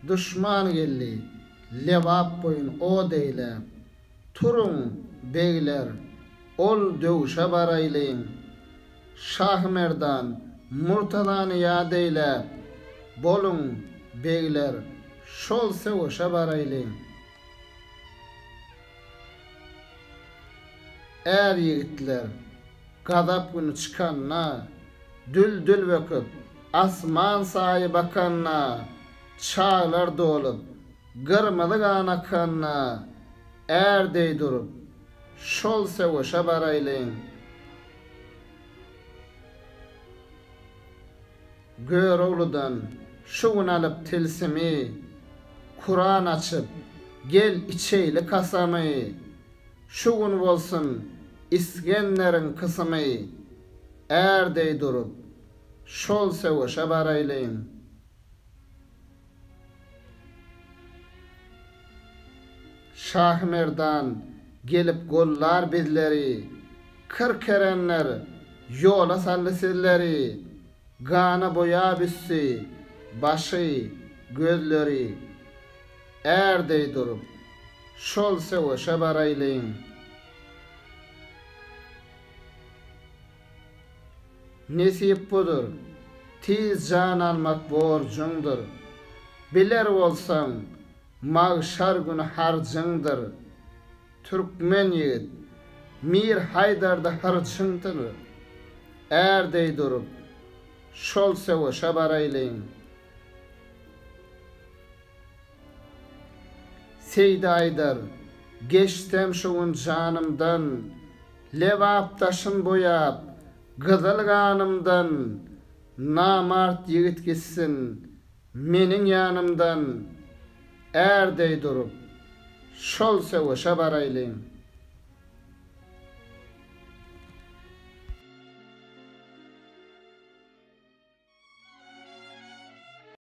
Düşman geldi, levap boyun o deyle. Turun beyler, ol dövüşe baraylayın. Şah Merdan, Murtadanı yad eyle. Bolun beyler, şol sevuşe baraylayın. Er yigitler, gadap günü çıkanna, düldül vekip, asman sahi bakanna, çağlar dolup, gırmalı gana kanna, er dey durup, şol sevuşa baraylayın. Gör oğludan, şugun alıp tilsimi, Kur'an açıp, gel içeyli kasamı, şugun bolsun, isgenlerin kısmı, er dey durup, şol sevuşa baraylayın. Şah Merdan gelip gollar bizleri, kırk erenler yola sallı sizleri, gana boya büssü, başı, gözleri, er dey durup, şol sevuşa baraylayın. Nesip budur, tiz can almak borcundur. Biler olsam, mağşar günü harcındır. Türkmen yigit, Mir Haydar'da harcındır. Er dey durup, şol sevuşa baraylayın. Seydi Aydar, geçtem şuun canımdan, levap taşın boyap, gızıl kanımdan, namart yigit gitsin, menin yanımdan, er dey durup, şol sevuşa baraylayın.